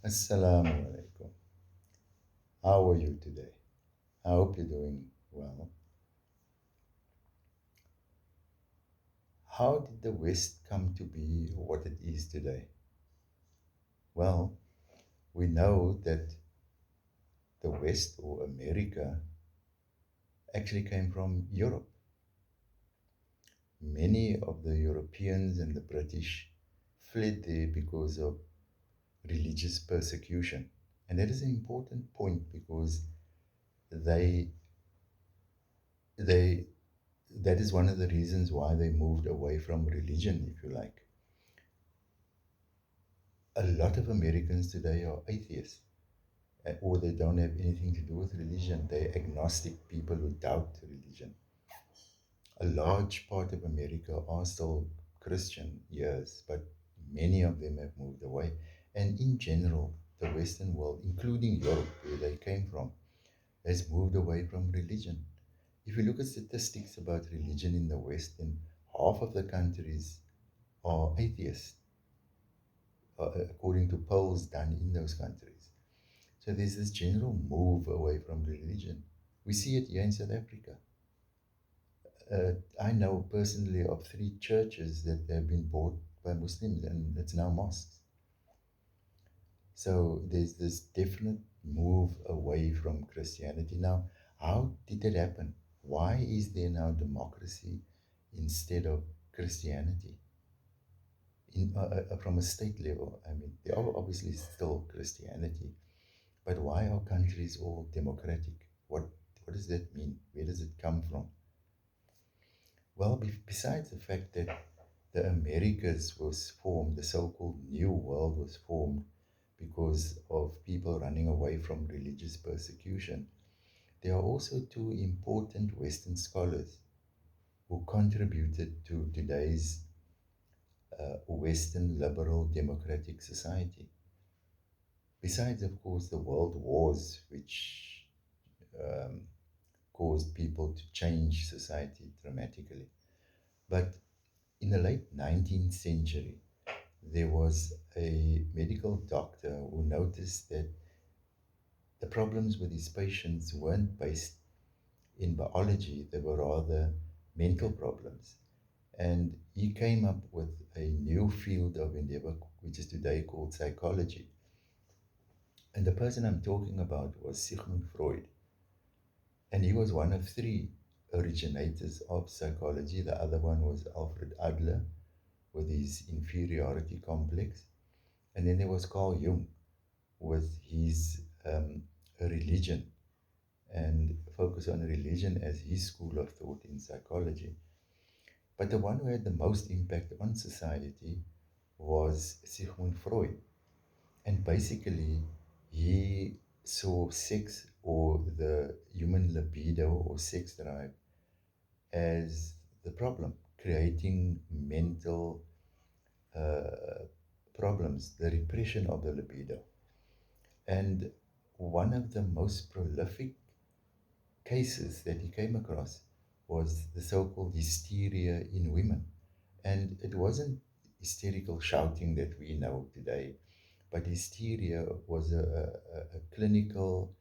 Assalamu alaikum. How are you today? I hope you're doing well. How did the West come to be what it is today? Well, we know that the West or America actually came from Europe. Many of the Europeans and the British fled there because of religious persecution. And that is an important point because they they that is one of the reasons why they moved away from religion, if you like. A lot of Americans today are atheists, or they don't have anything to do with religion. They're agnostic people who doubt religion. A large part of America are still Christian, yes, but many of them have moved away. And in general, the Western world, including Europe, where they came from, has moved away from religion. If you look at statistics about religion in the West, then half of the countries are atheists, according to polls done in those countries. So there's this general move away from religion. We see it here in South Africa. I know personally of three churches that have been bought by Muslims and it's now mosques. So there's this definite move away from Christianity. Now, how did it happen? Why is there now democracy instead of Christianity? From a state level, I mean, there are obviously still Christianity, but why are countries all democratic? What does that mean? Where does it come from? Well, besides the fact that the Americas was formed, the so-called New World was formed because of people running away from religious persecution, there are also two important Western scholars who contributed to today's Western liberal democratic society. Besides, of course, the world wars, which um, caused people to change society dramatically. But in the late 19th century, there was a medical doctor who noticed that the problems with his patients weren't based in biology, they were rather mental problems. And he came up with a new field of endeavor, which is today called psychology. And the person I'm talking about was Sigmund Freud. And he was one of three originators of psychology. The other one was Alfred Adler with his inferiority complex. And then there was Carl Jung with his religion and focus on religion as his school of thought in psychology. But the one who had the most impact on society was Sigmund Freud. And basically, he saw sex or the human libido or sex drive as the problem, creating mental uh, problems, the repression of the libido. And one of the most prolific cases that he came across was the so called hysteria in women. And it wasn't hysterical shouting that we know today, but hysteria was a clinical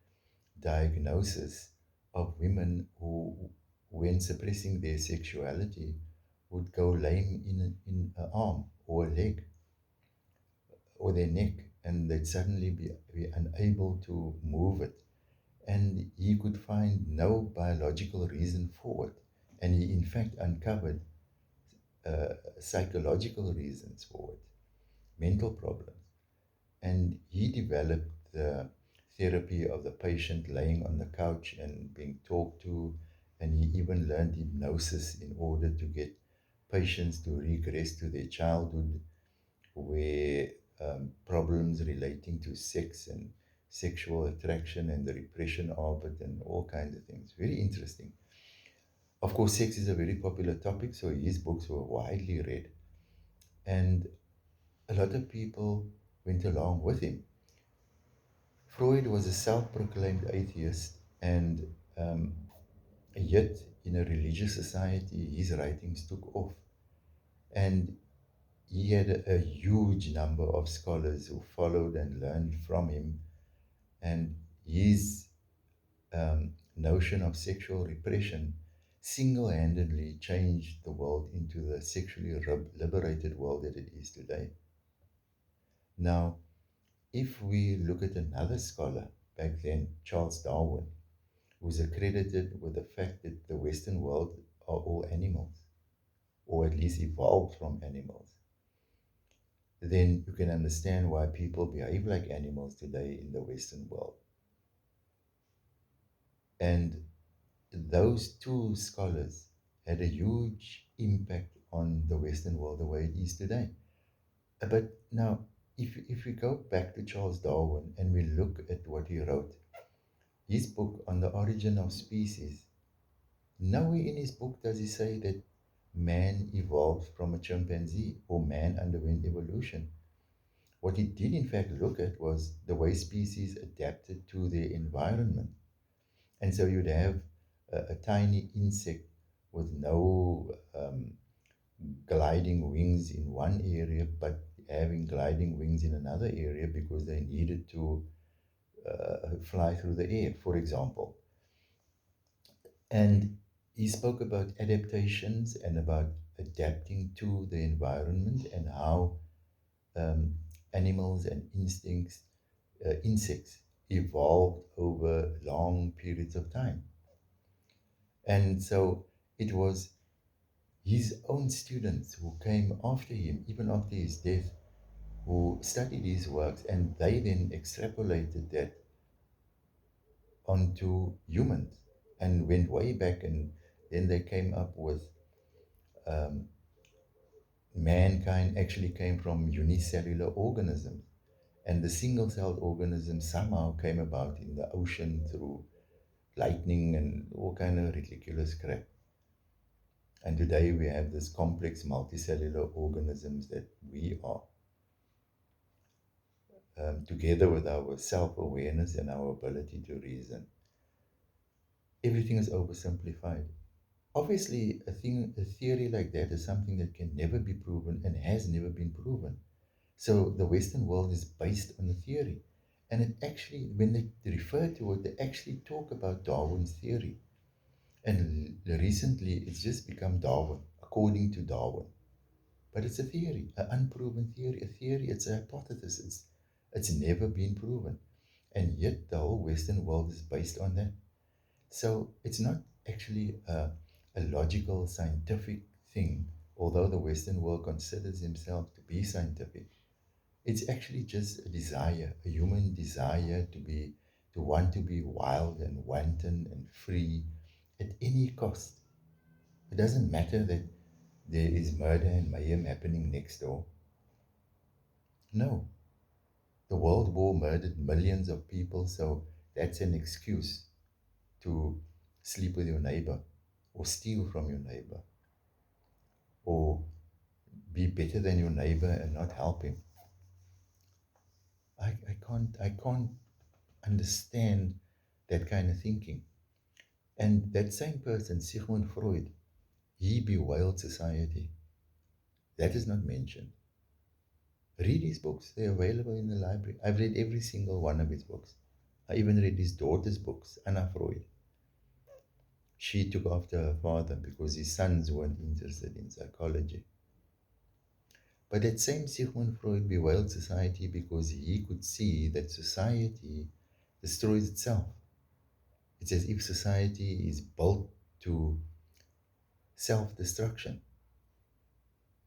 diagnosis of women who, when suppressing their sexuality, would go lame in an arm or a leg or their neck, and they'd suddenly be unable to move it. And he could find no biological reason for it. And he, in fact, uncovered psychological reasons for it, mental problems. And he developed the therapy of the patient laying on the couch and being talked to. And he even learned hypnosis in order to get patients to regress to their childhood, where problems relating to sex and sexual attraction and the repression of it and all kinds of things. Very interesting. Of course, sex is a very popular topic, so his books were widely read. And a lot of people went along with him. Freud was a self proclaimed atheist, and yet in a religious society, his writings took off. And he had a huge number of scholars who followed and learned from him, and his notion of sexual repression single handedly changed the world into the sexually liberated world that it is today. Now, if we look at another scholar back then, Charles Darwin, who's accredited with the fact that the Western world are all animals, or at least evolved from animals, then you can understand why people behave like animals today in the Western world. And those two scholars had a huge impact on the Western world the way it is today. But now, if we go back to Charles Darwin and we look at what he wrote, his book on the origin of species, nowhere in his book does he say that man evolved from a chimpanzee or man underwent evolution. What he did, in fact, look at was the way species adapted to their environment. And so you'd have a tiny insect with no gliding wings in one area, but having gliding wings in another area because they needed to fly through the air, for example. And he spoke about adaptations and about adapting to the environment and how um, animals and insects evolved over long periods of time. And so it was his own students who came after him, even after his death, who studied his works, and they then extrapolated that onto humans and went way back, and then they came up with um, mankind actually came from unicellular organisms, and the single-celled organism somehow came about in the ocean through lightning and all kind of ridiculous crap. And today we have this complex multicellular organisms that we are, together with our self-awareness and our ability to reason. Everything is oversimplified. Obviously, a theory like that is something that can never be proven and has never been proven. So the Western world is based on a theory. And it actually, when they refer to it, they actually talk about Darwin's theory. And recently, it's just become Darwin, according to Darwin. But it's a theory, an unproven theory. A theory, it's a hypothesis. It's never been proven. And yet, the whole Western world is based on that. So it's not actually a logical, scientific thing, although the Western world considers himself to be scientific. It's actually just a desire, a human desire to want to be wild and wanton and free at any cost. It doesn't matter that there is murder and mayhem happening next door. No, the World War murdered millions of people, so that's an excuse to sleep with your neighbor or steal from your neighbor or be better than your neighbor and not help him. I can't understand that kind of thinking. And that same person, Sigmund Freud, he bewailed society. That is not mentioned. Read his books. They're available in the library. I've read every single one of his books. I even read his daughter's books, Anna Freud. She took after her father because his sons weren't interested in psychology. But that same Sigmund Freud bewailed society because he could see that society destroys itself. It's as if society is built to self destruction.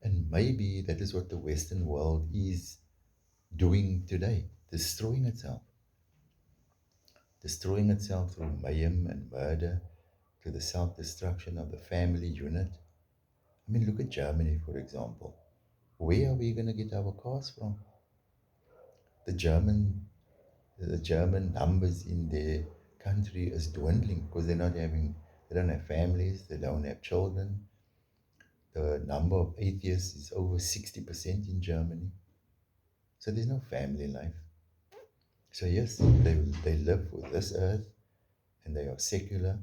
And maybe that is what the Western world is doing today, destroying itself through mayhem and murder, to the self destruction of the family unit. I mean, look at Germany, for example. Where are we going to get our cars from? The German, the German numbers in their country is dwindling because they don't have families, they don't have children. The number of atheists is over 60% in Germany. So there's no family life. So yes, they live with this earth and they are secular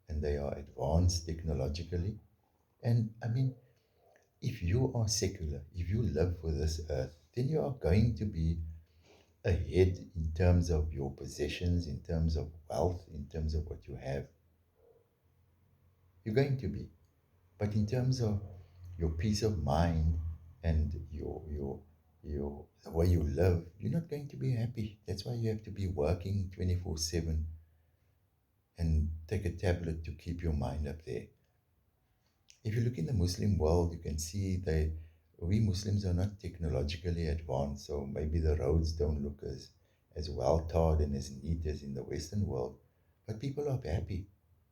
and they are advanced technologically. And I mean, If you are secular, if you live for this earth, then you are going to be ahead in terms of your possessions, in terms of wealth, in terms of what you have. You're going to be. But in terms of your peace of mind and your the way you live, you're not going to be happy. That's why you have to be working 24/7 and take a tablet to keep your mind up there. If you look in the Muslim world, you can see we Muslims are not technologically advanced, so maybe the roads don't look as well tarred and as neat as in the Western world. But people are happy,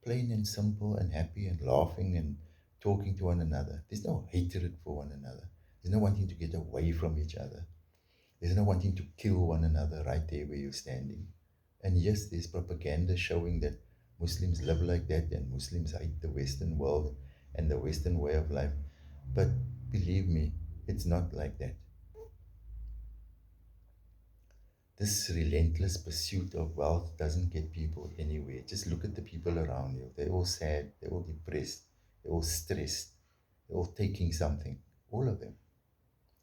plain and simple and happy and laughing and talking to one another. There's no hatred for one another. There's no wanting to get away from each other. There's no wanting to kill one another right there where you're standing. And yes, there's propaganda showing that Muslims live like that and Muslims hate the Western world and the Western way of life. But believe me, it's not like that. This relentless pursuit of wealth doesn't get people anywhere. Just look at the people around you. They're all sad, they're all depressed, they're all stressed, they're all taking something. All of them.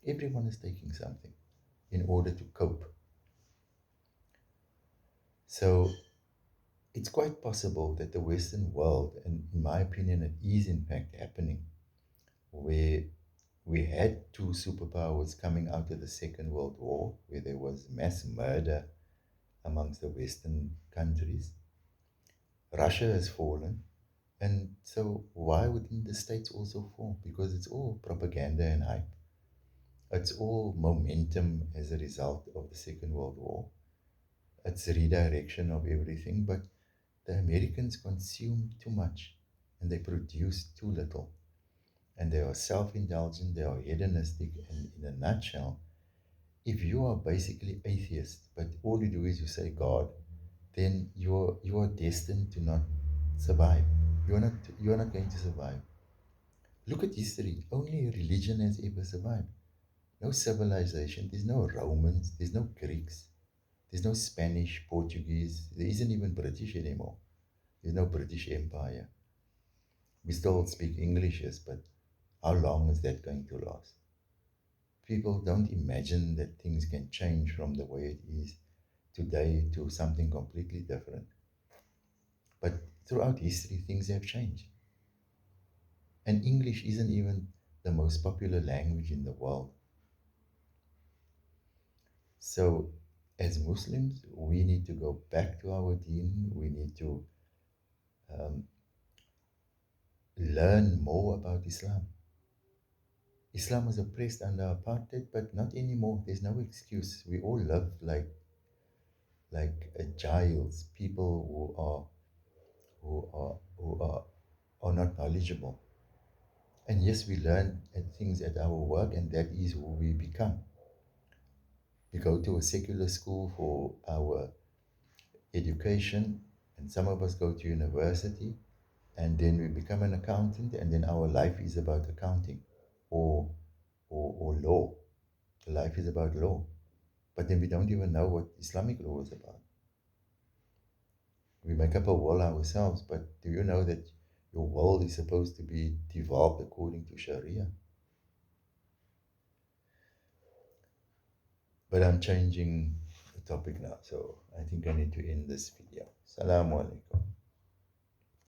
Everyone is taking something in order to cope. So it's quite possible that the Western world, and in my opinion, it is in fact happening, where we had two superpowers coming out of the Second World War, where there was mass murder amongst the Western countries. Russia has fallen, and so why wouldn't the States also fall? Because it's all propaganda and hype. It's all momentum as a result of the Second World War. It's redirection of everything, but the Americans consume too much and they produce too little. And they are self indulgent, they are hedonistic, and in a nutshell, if you are basically atheist, but all you do is you say God, then you are destined to not survive. You are not going to survive. Look at history. Only religion has ever survived. No civilization. There's no Romans. There's no Greeks. There's no Spanish, Portuguese. There isn't even British anymore. There's no British Empire. We still speak English, yes, but how long is that going to last? People don't imagine that things can change from the way it is today to something completely different. But throughout history, things have changed. And English isn't even the most popular language in the world. So, as Muslims, we need to go back to our deen. We need to um, learn more about Islam. Islam was oppressed under apartheid, but not anymore. There's no excuse. We all live like giles, people who are not knowledgeable. And yes, we learn things at our work, and that is who we become. We go to a secular school for our education, and some of us go to university, and then we become an accountant, and then our life is about accounting or or law. Life is about law. But then we don't even know what Islamic law is about. We make up a will ourselves, but do you know that your will is supposed to be developed according to Sharia? But I'm changing the topic now, so I think I need to end this video. Assalamu alaikum.